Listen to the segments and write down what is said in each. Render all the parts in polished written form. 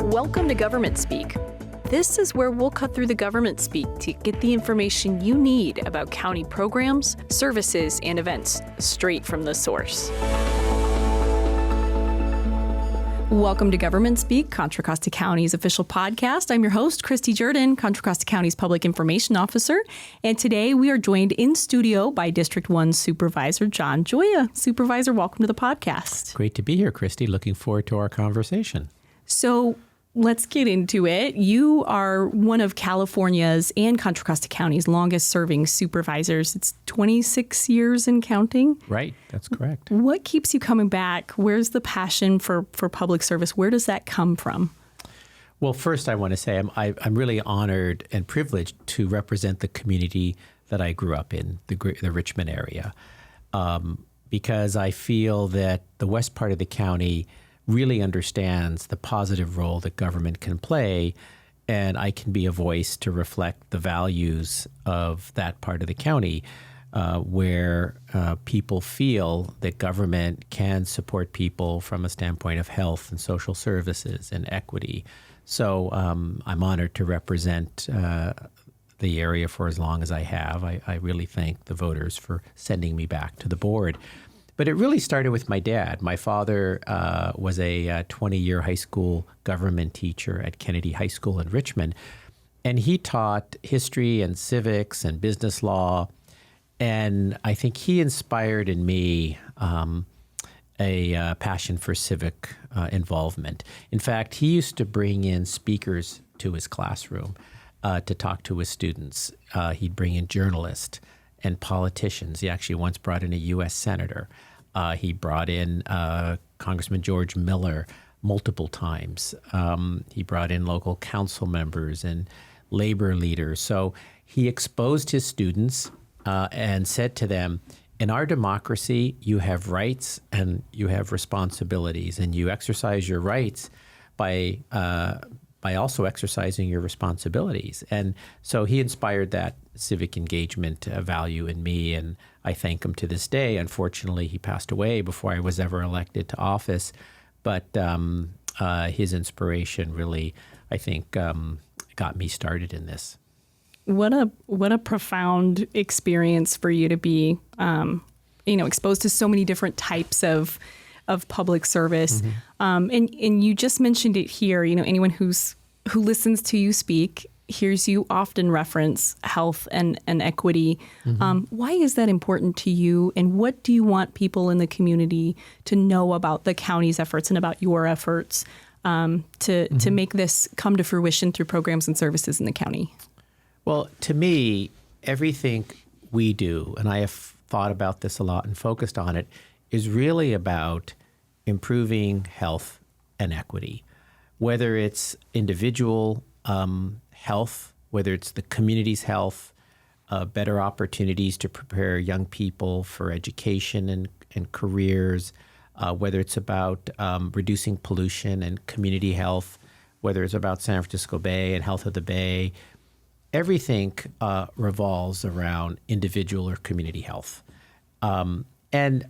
Welcome to Government Speak. This is where we'll cut through the government speak to get the information you need about county programs, services, and events straight from the source. Welcome to Government Speak, Contra Costa County's official podcast. I'm your host, Kristi Jourdan, Contra Costa County's Public Information Officer. And today we are joined in studio by District 1 Supervisor John Gioia. Supervisor, welcome to the podcast. Great to be here, Kristi. Looking forward to our conversation. So let's get into it. You are one of California's and Contra Costa County's longest serving supervisors. It's 26 years and counting. Right, that's correct. What keeps you coming back? Where's the passion for public service? Where does that come from? Well, first I want to say I'm really honored and privileged to represent the community that I grew up in, the Richmond area, because I feel that the west part of the county really understands the positive role that government can play, and I can be a voice to reflect the values of that part of the county where people feel that government can support people from a standpoint of health and social services and equity. So I'm honored to represent the area for as long as I have. I really thank the voters for sending me back to the board. But it really started with my dad. My father was a 20-year high school government teacher at Kennedy High School in Richmond. And he taught history and civics and business law. And I think he inspired in me a passion for civic involvement. In fact, he used to bring in speakers to his classroom to talk to his students. He'd bring in journalists and politicians. He actually once brought in a U.S. senator. He brought in Congressman George Miller multiple times. He brought in local council members and labor leaders. So he exposed his students and said to them, in our democracy, you have rights and you have responsibilities, and you exercise your rights by also exercising your responsibilities. And so he inspired that civic engagement value in me, and I thank him to this day. Unfortunately, he passed away before I was ever elected to office, but his inspiration really, I think, got me started in this. What a profound experience for you to be, exposed to so many different types of public service. Mm-hmm. And you just mentioned it here. Anyone who listens to you speak hears you often reference health and equity. Mm-hmm. Why is that important to you? And what do you want people in the community to know about the county's efforts and about your efforts to make this come to fruition through programs and services in the county? Well, to me, everything we do, and I have thought about this a lot and focused on it, is really about improving health and equity, whether it's individual health, whether it's the community's health, better opportunities to prepare young people for education and careers, whether it's about reducing pollution and community health, whether it's about San Francisco Bay and health of the Bay. Everything revolves around individual or community health. And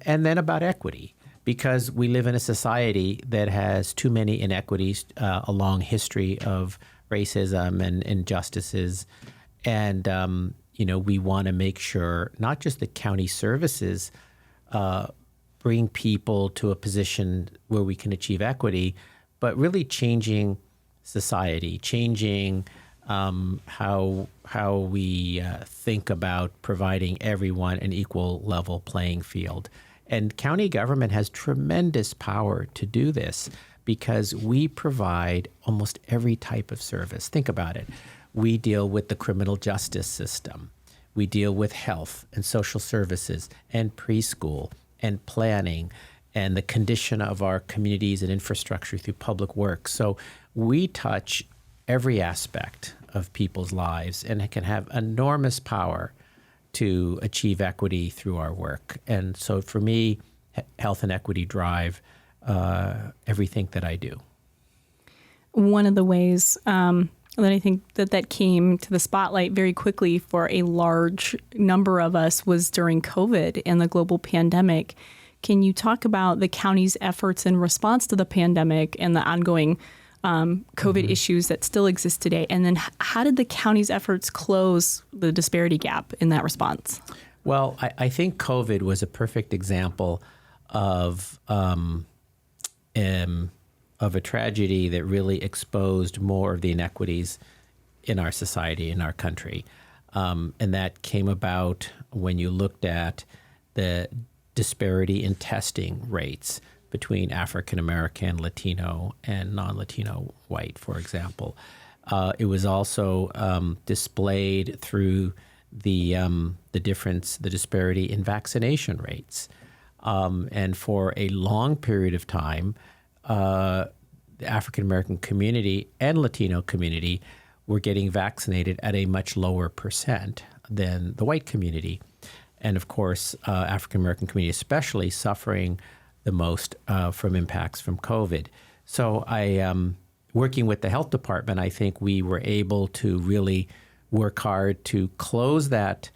then about equity, because we live in a society that has too many inequities, a long history of racism and injustices. And, we want to make sure not just the county services bring people to a position where we can achieve equity, but really changing society, changing how we think about providing everyone an equal level playing field. And county government has tremendous power to do this because we provide almost every type of service. Think about it. We deal with the criminal justice system. We deal with health and social services and preschool and planning and the condition of our communities and infrastructure through public works. So we touch every aspect of people's lives and can have enormous power to achieve equity through our work. And so for me, health and equity drive everything that I do. One of the ways that I think that came to the spotlight very quickly for a large number of us was during COVID and the global pandemic. Can you talk about the county's efforts in response to the pandemic and the ongoing COVID issues that still exist today? And then how did the county's efforts close the disparity gap in that response? Well, I think COVID was a perfect example of a tragedy that really exposed more of the inequities in our society, in our country. And that came about when you looked at the disparity in testing rates between African American, Latino, and non-Latino white, for example. It was also displayed through the disparity in vaccination rates. And for a long period of time, the African American community and Latino community were getting vaccinated at a much lower percent than the white community. And of course, African American community especially suffering the most from impacts from COVID. So working with the health department, I think we were able to really work hard to close that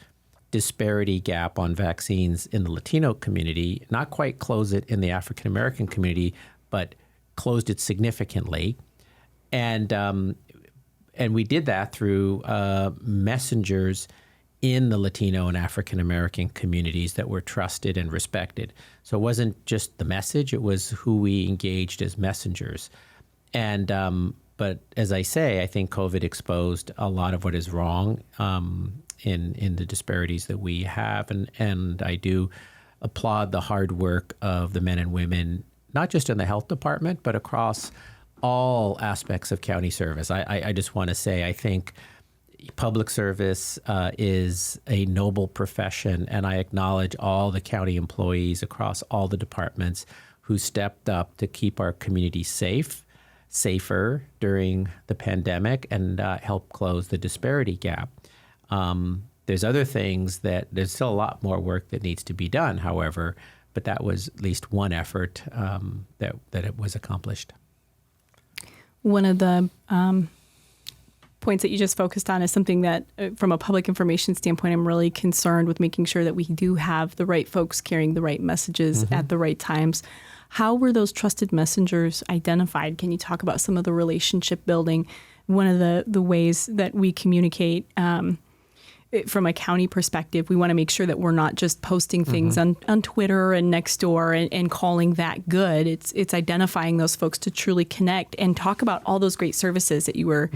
disparity gap on vaccines in the Latino community, not quite close it in the African American community, but closed it significantly. And we did that through messengers in the Latino and African American communities that were trusted and respected. So it wasn't just the message, it was who we engaged as messengers. And but as I say, I think COVID exposed a lot of what is wrong in the disparities that we have. And I do applaud the hard work of the men and women, not just in the health department, but across all aspects of county service. I just want to say, I think public service is a noble profession, and I acknowledge all the county employees across all the departments who stepped up to keep our community safer during the pandemic and help close the disparity gap. There's other things there's still a lot more work that needs to be done, however, but that was at least one effort that it was accomplished. One of the points that you just focused on is something that, from a public information standpoint, I'm really concerned with making sure that we do have the right folks carrying the right messages at the right times. How were those trusted messengers identified? Can you talk about some of the relationship building? One of the ways that we communicate from a county perspective, we want to make sure that we're not just posting things on Twitter and Nextdoor and calling that good. It's identifying those folks to truly connect and talk about all those great services that you were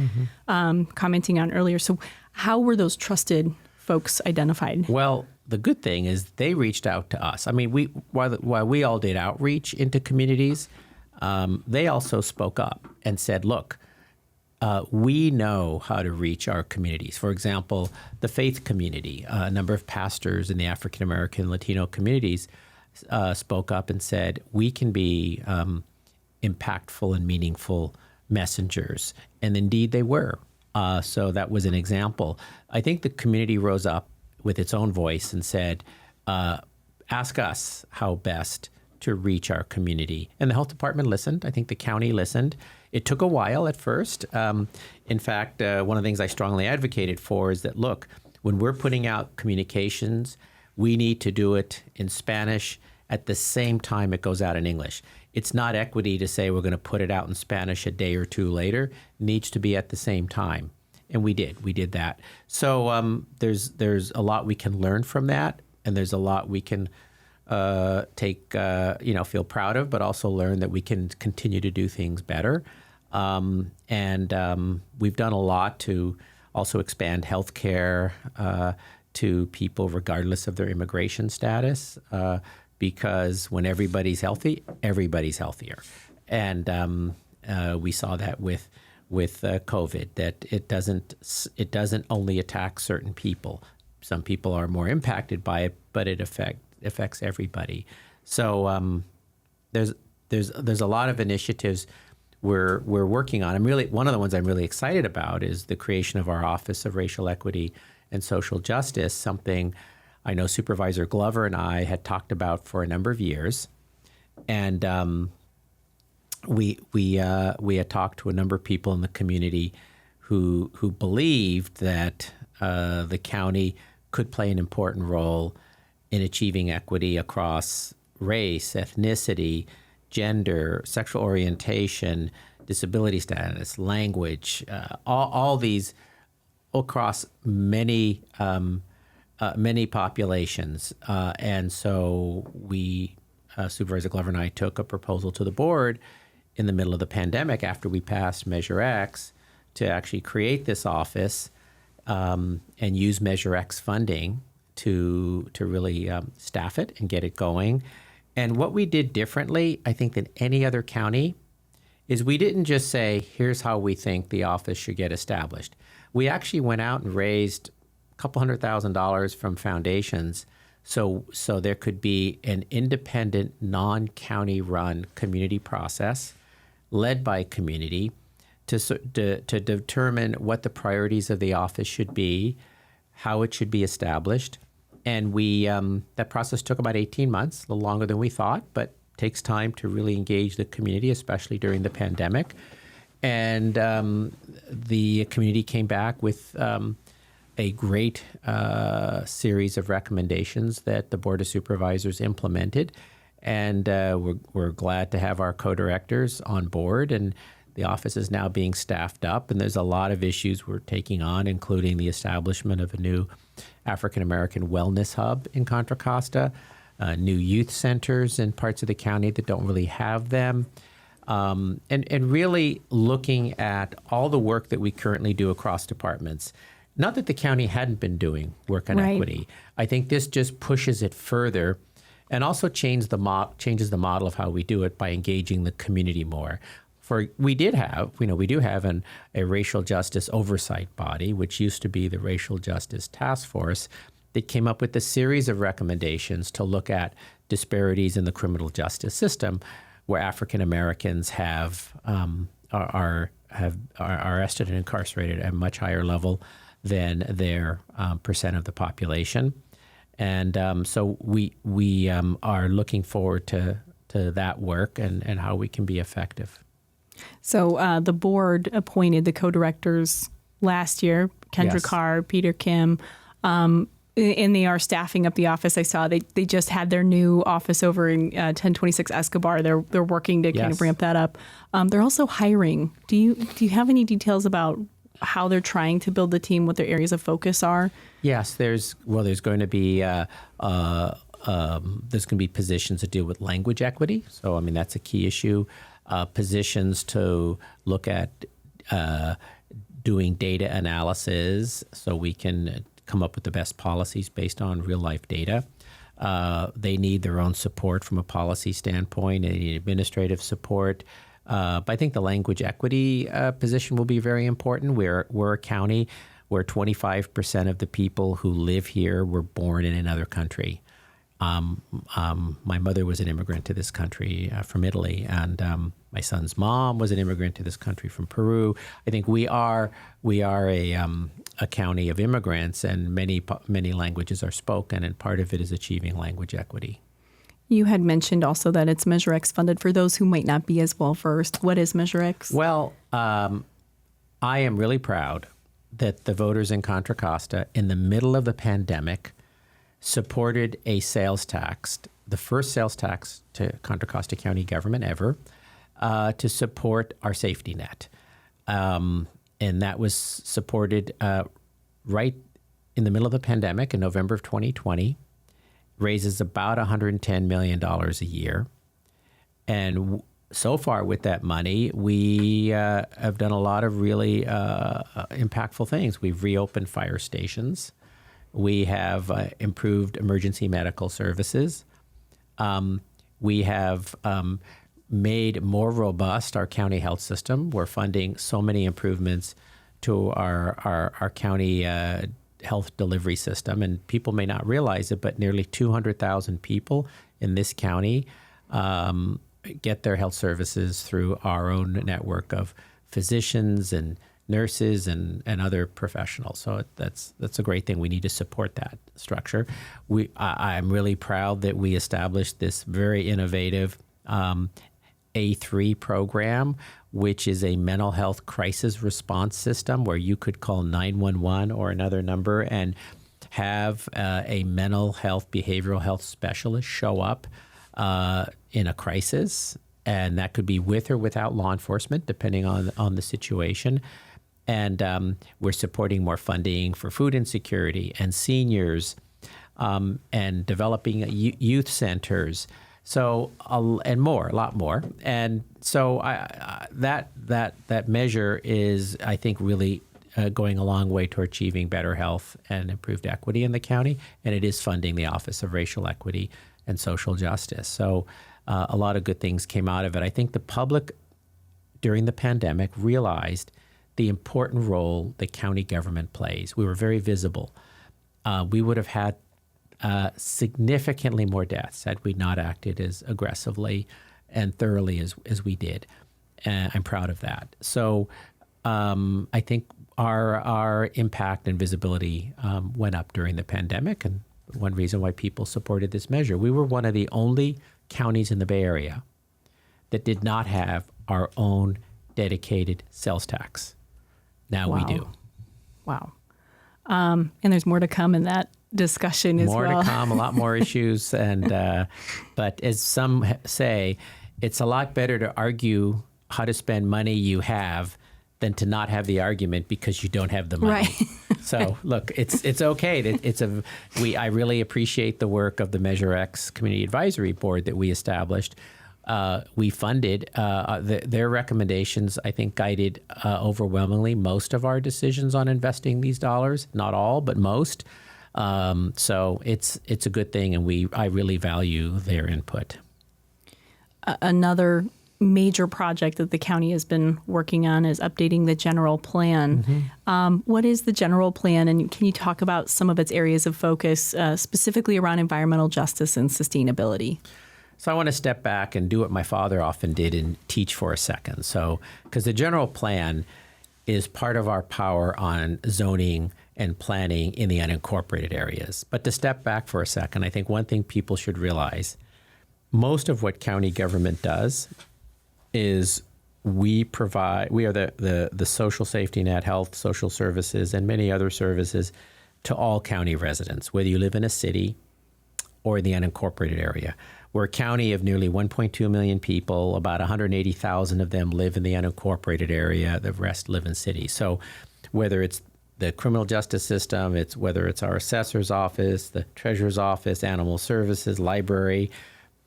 commenting on earlier. So how were those trusted folks identified? Well, the good thing is they reached out to us. I mean, while we all did outreach into communities, they also spoke up and said, look, we know how to reach our communities. For example, the faith community, a number of pastors in the African American Latino communities spoke up and said, we can be impactful and meaningful messengers. And indeed they were. So that was an example. I think the community rose up with its own voice and said, ask us how best to reach our community. And the health department listened. I think the county listened. It took a while at first. In fact, one of the things I strongly advocated for is that, look, when we're putting out communications, we need to do it in Spanish at the same time it goes out in English. It's not equity to say we're going to put it out in Spanish a day or two later. It needs to be at the same time. And we did that. So there's a lot we can learn from that, and there's a lot we can feel proud of, but also learn that we can continue to do things better. And we've done a lot to also expand healthcare to people regardless of their immigration status, because when everybody's healthy, everybody's healthier. And we saw that with COVID, that it doesn't only attack certain people. Some people are more impacted by it, but it affects everybody. So there's a lot of initiatives we're working on. One of the ones I'm really excited about is the creation of our Office of Racial Equity and Social Justice, something I know Supervisor Glover and I had talked about for a number of years. And we had talked to a number of people in the community who believed that the county could play an important role in achieving equity across race, ethnicity, gender, sexual orientation, disability status, language, all these across many populations. And so Supervisor Glover and I took a proposal to the board in the middle of the pandemic after we passed Measure X to actually create this office and use Measure X funding to really staff it and get it going. And what we did differently, I think, than any other county is we didn't just say, here's how we think the office should get established. We actually went out and raised a couple $100,000 from foundations so there could be an independent, non-county run community process led by community to determine what the priorities of the office should be, how it should be established. And that process took about 18 months, a little longer than we thought, but takes time to really engage the community, especially during the pandemic. And the community came back with a great series of recommendations that the Board of Supervisors implemented. And we're glad to have our co-directors on board. And the office is now being staffed up. And there's a lot of issues we're taking on, including the establishment of a new African-American wellness hub in Contra Costa, new youth centers in parts of the county that don't really have them. And really looking at all the work that we currently do across departments. Not that the county hadn't been doing work on equity. I think this just pushes it further and also changes the model of how we do it by engaging the community more. We do have a racial justice oversight body, which used to be the Racial Justice Task Force, that came up with a series of recommendations to look at disparities in the criminal justice system, where African Americans are arrested and incarcerated at a much higher level than their percent of the population. And so we are looking forward to that work and how we can be effective. So the board appointed the co-directors last year, Kendra Carr, Peter Kim, and they are staffing up the office. I saw they just had their new office over in 1026 Escobar. They're working to kind of ramp that up. They're also hiring. Do you have any details about how they're trying to build the team, what their areas of focus are? Yes, there's going to be positions to deal with language equity. So that's a key issue. Positions to look at doing data analysis so we can come up with the best policies based on real life data. They need their own support from a policy standpoint. They need administrative support. But I think the language equity position will be very important. We're a county where 25% of the people who live here were born in another country. My mother was an immigrant to this country from Italy, and my son's mom was an immigrant to this country from Peru. I think we are a county of immigrants, and many languages are spoken, and part of it is achieving language equity. You had mentioned also that it's Measure X funded. For those who might not be as well versed, what is Measure X? Well, I am really proud that the voters in Contra Costa, in the middle of the pandemic, supported a sales tax, the first sales tax to Contra Costa County government ever, to support our safety net. And that was supported right in the middle of the pandemic in November of 2020, raises about $110 million a year. And so far with that money, we have done a lot of really impactful things. We've reopened fire stations. We have improved emergency medical services. We have made more robust our county health system. We're funding so many improvements to our county health delivery system. And people may not realize it, but nearly 200,000 people in this county get their health services through our own network of physicians and nurses and other professionals. So that's a great thing. We need to support that structure. I'm really proud that we established this very innovative A3 program, which is a mental health crisis response system where you could call 911 or another number and have a mental health, behavioral health specialist show up in a crisis and that could be with or without law enforcement, depending on the situation. And we're supporting more funding for food insecurity and seniors, and developing youth centers. So and more, a lot more. And so that measure is, I think, really going a long way toward achieving better health and improved equity in the county. And it is funding the Office of Racial Equity and Social Justice. So a lot of good things came out of it. I think the public during the pandemic realized the important role that county government plays. We were very visible. We would have had significantly more deaths had we not acted as aggressively and thoroughly as we did. And I'm proud of that. So I think our impact and visibility went up during the pandemic, and one reason why people supported this measure. We were one of the only counties in the Bay Area that did not have our own dedicated sales tax. Now we do. Wow. And there's more to come in that discussion as well. More to come, a lot more issues. And but as some say, it's a lot better to argue how to spend money you have than to not have the argument because you don't have the money. Right. So look, it's okay. I really appreciate the work of the Measure X Community Advisory Board that we established. We funded their recommendations, I think, guided overwhelmingly most of our decisions on investing these dollars. Not all, but most. So it's a good thing, and I really value their input. Another major project that the county has been working on is updating the general plan. Mm-hmm. What is the general plan, and can you talk about some of its areas of focus, specifically around environmental justice and sustainability? So I want to step back and do what my father often did and teach for a second. So, because the general plan is part of our power on zoning and planning in the unincorporated areas. But to step back for a second, I think one thing people should realize, most of what county government does is we are the social safety net, health, social services, and many other services to all county residents, whether you live in a city or in the unincorporated area. We're a county of nearly 1.2 million people. About 180,000 of them live in the unincorporated area. The rest live in cities. So whether it's the criminal justice system, whether it's our assessor's office, the treasurer's office, animal services, library,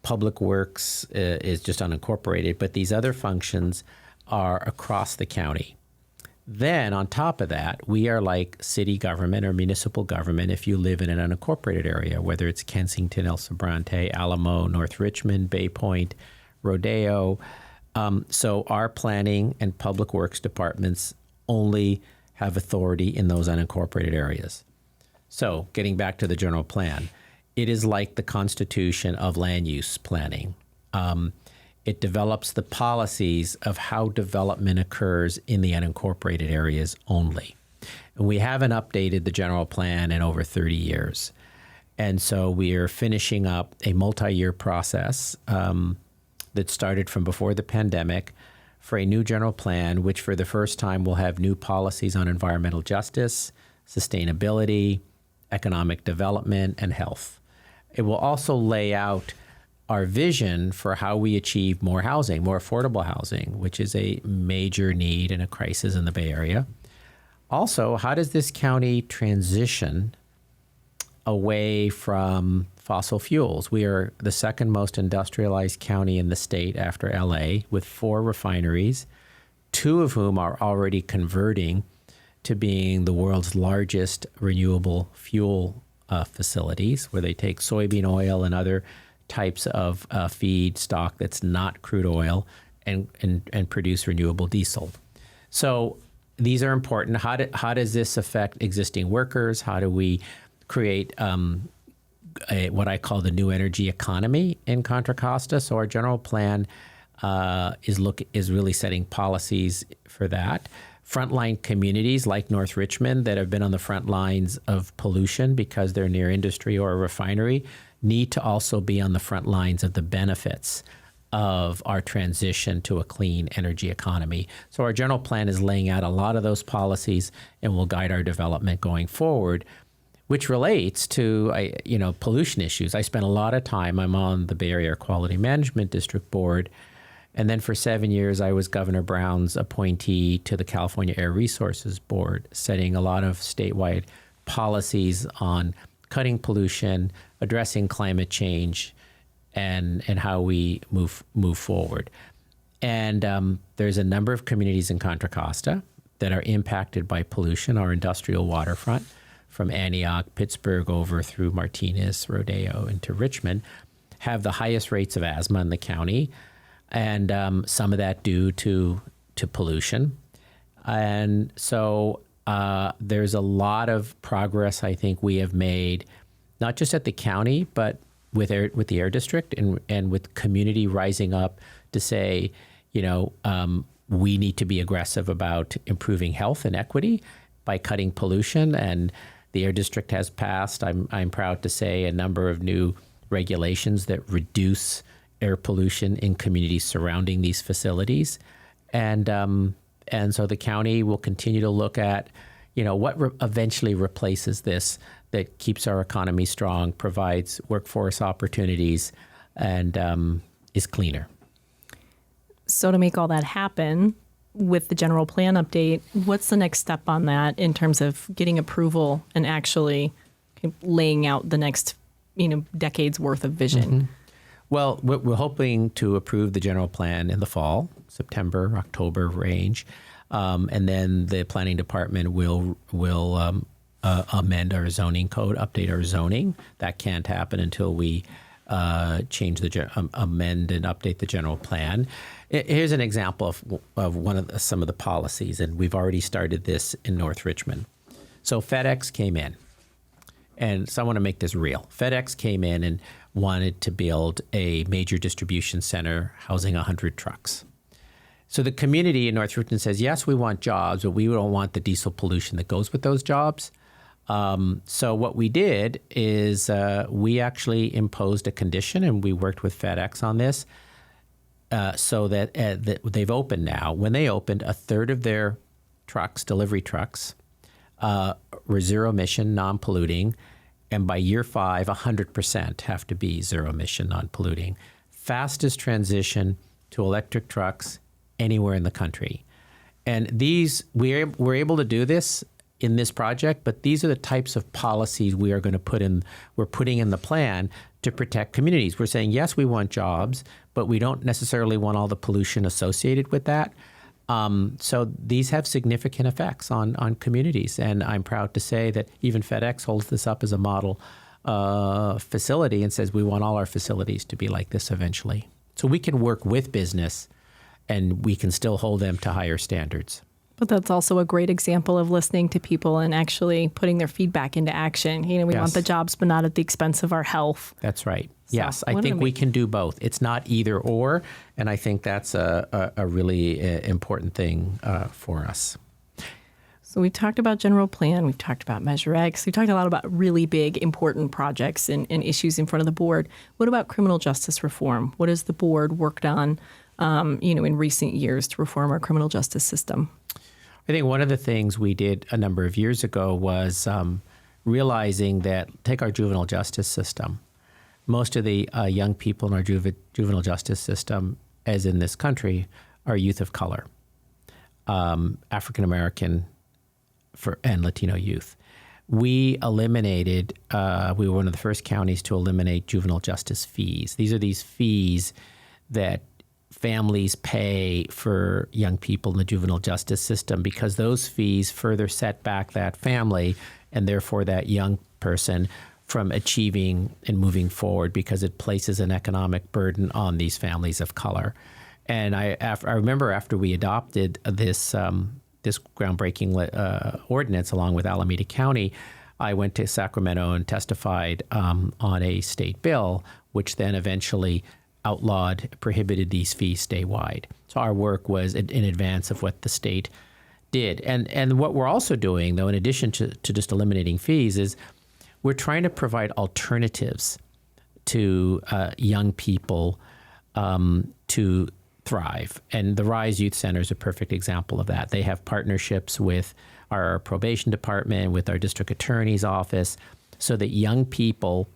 public works is just unincorporated. But these other functions are across the county. Then on top of that, we are like city government or municipal government if you live in an unincorporated area, whether it's Kensington, El Sobrante, Alamo, North Richmond, Bay Point, Rodeo. So our planning and public works departments only have authority in those unincorporated areas. So getting back to the general plan, it is like the constitution of land use planning. It develops the policies of how development occurs in the unincorporated areas only. And we haven't updated the general plan in over 30 years. And so we are finishing up a multi-year process that started from before the pandemic for a new general plan, which for the first time will have new policies on environmental justice, sustainability, economic development, and health. It will also lay out our vision for how we achieve more housing, more affordable housing, which is a major need and a crisis in the Bay Area. Also, how does this county transition away from fossil fuels? We are the second most industrialized county in the state after LA, with 4 refineries, 2 of whom are already converting to being the world's largest renewable fuel facilities, where they take soybean oil and other types of feedstock that's not crude oil and produce renewable diesel. So these are important. How does this affect existing workers? How do we create what I call the new energy economy in Contra Costa? So our general plan is really setting policies for that. Frontline communities like North Richmond that have been on the front lines of pollution because they're near industry or a refinery need to also be on the front lines of the benefits of our transition to a clean energy economy. So our general plan is laying out a lot of those policies and will guide our development going forward, which relates to pollution issues. I spent a lot of time. I'm on the Bay Area Quality Management District Board, And then for 7 years, I was Governor Brown's appointee to the California Air Resources Board, setting a lot of statewide policies on cutting pollution, addressing climate change, and how we move forward. And there's a number of communities in Contra Costa that are impacted by pollution, our industrial waterfront, from Antioch, Pittsburgh, over through Martinez, Rodeo, into Richmond, have the highest rates of asthma in the county, and some of that due to pollution. And so there's a lot of progress I think we have made, not just at the county, but with the Air District and with community rising up to say, we need to be aggressive about improving health and equity by cutting pollution. And the Air District has passed, I'm proud to say, a number of new regulations that reduce air pollution in communities surrounding these facilities. And so the county will continue to look at, what eventually replaces this, that keeps our economy strong, provides workforce opportunities, and is cleaner. So to make all that happen with the general plan update, what's the next step on that in terms of getting approval and actually laying out the next, decades worth of vision? Mm-hmm. Well, we're hoping to approve the general plan in the fall, September, October range. And then the planning department will amend our zoning code, update our zoning. That can't happen until we amend and update the general plan. Here's an example of some of the policies, and we've already started this in North Richmond. So FedEx came in, and so I want to make this real. FedEx came in and wanted to build a major distribution center housing 100 trucks. So the community in North Richmond says, yes, we want jobs, but we don't want the diesel pollution that goes with those jobs. So what we did is we actually imposed a condition, and we worked with FedEx on this, so that they've opened now. When they opened, a third of their trucks, delivery trucks, were zero emission, non-polluting, and by year 5, 100% have to be zero emission, non-polluting. Fastest transition to electric trucks anywhere in the country. And we're able to do this in this project, but these are the types of policies we're putting in the plan to protect communities. We're saying, yes, we want jobs, but we don't necessarily want all the pollution associated with that. So these have significant effects on communities. And I'm proud to say that even FedEx holds this up as a model facility and says we want all our facilities to be like this eventually. So we can work with business, and we can still hold them to higher standards. But that's also a great example of listening to people and actually putting their feedback into action. We want the jobs, but not at the expense of our health. That's right. So, yes, I think we can do both. It's not either or, and I think that's a really important thing for us. So we've talked about general plan, we've talked about Measure X, we've talked a lot about really big, important projects and issues in front of the board. What about criminal justice reform? What has the board worked on, in recent years to reform our criminal justice system? I think one of the things we did a number of years ago was realizing that, take our juvenile justice system. Most of the young people in our juvenile justice system, as in this country, are youth of color, African American and Latino youth. We eliminated, we were one of the first counties to eliminate juvenile justice fees. These are these fees that families pay for young people in the juvenile justice system, because those fees further set back that family and therefore that young person from achieving and moving forward, because it places an economic burden on these families of color. And I remember after we adopted this groundbreaking ordinance along with Alameda County, I went to Sacramento and testified on a state bill, which then eventually prohibited these fees statewide. So our work was in advance of what the state did. And what we're also doing, though, in addition to just eliminating fees, is we're trying to provide alternatives to young people to thrive. And the RISE Youth Center is a perfect example of that. They have partnerships with our probation department, with our district attorney's office, so that young people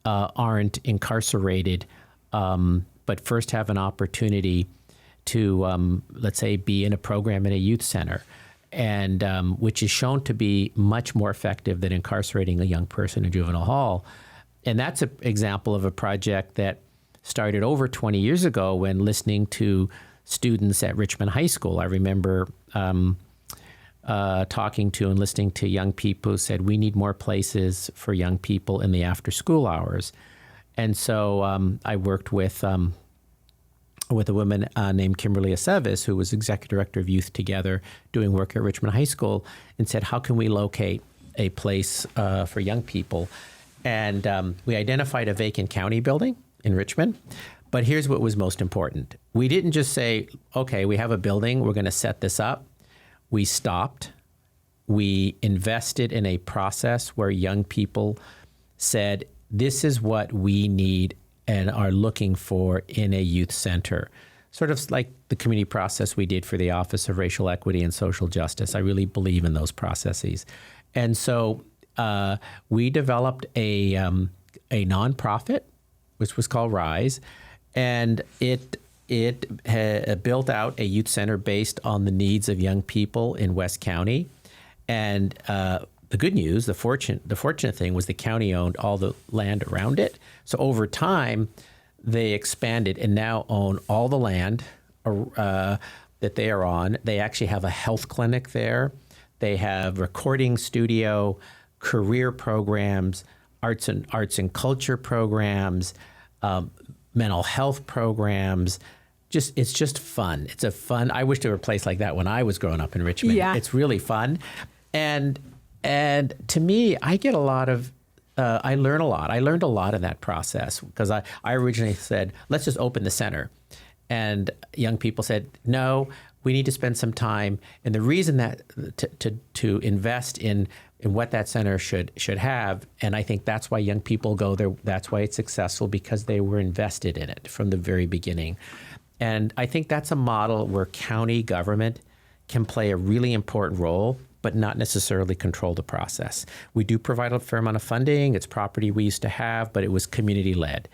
aren't incarcerated, but first have an opportunity to, let's say, be in a program in a youth center, and which is shown to be much more effective than incarcerating a young person in juvenile hall. And that's an example of a project that started over 20 years ago when listening to students at Richmond High School. I remember talking to and listening to young people who said, we need more places for young people in the after-school hours. And so I worked with a woman named Kimberly Aceves, who was executive director of Youth Together, doing work at Richmond High School, and said, how can we locate a place for young people? And we identified a vacant county building in Richmond. But here's what was most important. We didn't just say, okay, we have a building, we're going to set this up. We stopped. We invested in a process where young people said, this is what we need and are looking for in a youth center. Sort of like the community process we did for the Office of Racial Equity and Social Justice. I really believe in those processes. And so we developed a nonprofit, which was called RISE, and it built out a youth center based on the needs of young people in West County. And the good news, the fortunate thing was the county owned all the land around it. So over time, they expanded and now own all the land that they are on. They actually have a health clinic there. They have recording studio, career programs, arts and culture programs, mental health programs. It's just fun. It's a fun. I wish there were a place like that when I was growing up in Richmond. Yeah. It's really fun, and to me, I get a lot of. I learn a lot. I learned a lot in that process because I originally said, let's just open the center, and young people said, no, we need to spend some time. And the reason that to invest in what that center should have, and I think that's why young people go there. That's why it's successful, because they were invested in it from the very beginning. And I think that's a model where county government can play a really important role, but not necessarily control the process. We do provide a fair amount of funding. It's property we used to have, but it was community-led.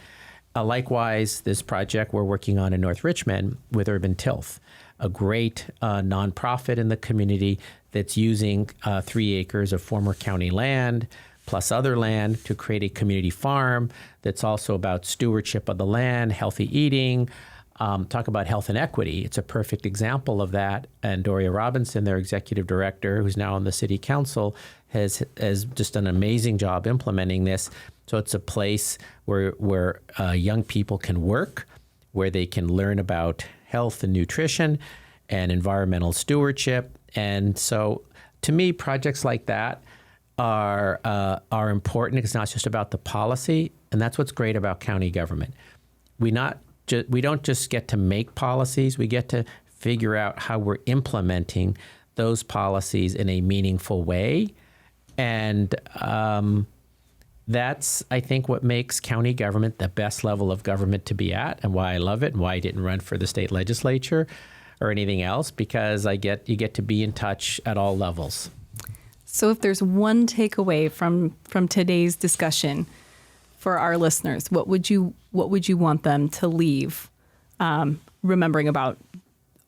Likewise, this project we're working on in North Richmond with Urban Tilth, a great nonprofit in the community that's using 3 acres of former county land plus other land to create a community farm that's also about stewardship of the land, healthy eating. Talk about health and equity. It's a perfect example of that. And Doria Robinson, their executive director, who's now on the city council, has just done an amazing job implementing this. So it's a place where young people can work, where they can learn about health and nutrition and environmental stewardship. And so to me, projects like that are important. It's not just about the policy. And that's what's great about county government. We don't just get to make policies, we get to figure out how we're implementing those policies in a meaningful way. And that's, I think, what makes county government the best level of government to be at, and why I love it, and why I didn't run for the state legislature or anything else, because you get to be in touch at all levels. So if there's one takeaway from today's discussion for our listeners, what would you want them to leave remembering about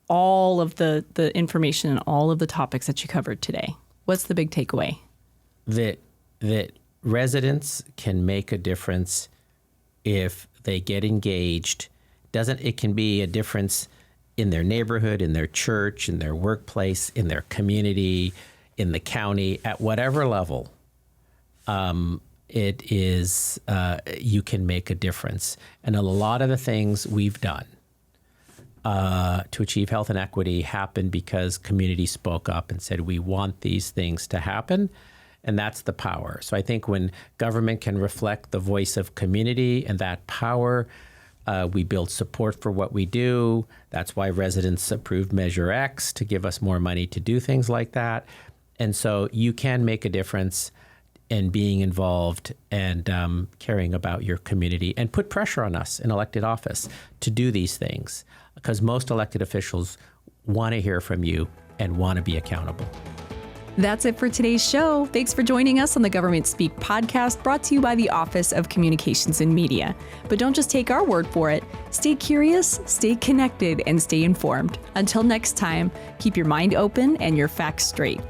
all of the information and all of the topics that you covered today? What's the big takeaway? That residents can make a difference if they get engaged. It can be a difference in their neighborhood, in their church, in their workplace, in their community, in the county, at whatever level. It is, you can make a difference. And a lot of the things we've done to achieve health and equity happened because community spoke up and said, we want these things to happen. And that's the power. So I think when government can reflect the voice of community and that power, we build support for what we do. That's why residents approved Measure X to give us more money to do things like that. And so you can make a difference in being involved and caring about your community, and put pressure on us in elected office to do these things, because most elected officials want to hear from you and want to be accountable. That's it for today's show. Thanks for joining us on the Government Speak podcast, brought to you by the Office of Communications and Media. But don't just take our word for it. Stay curious, stay connected, and stay informed. Until next time, keep your mind open and your facts straight.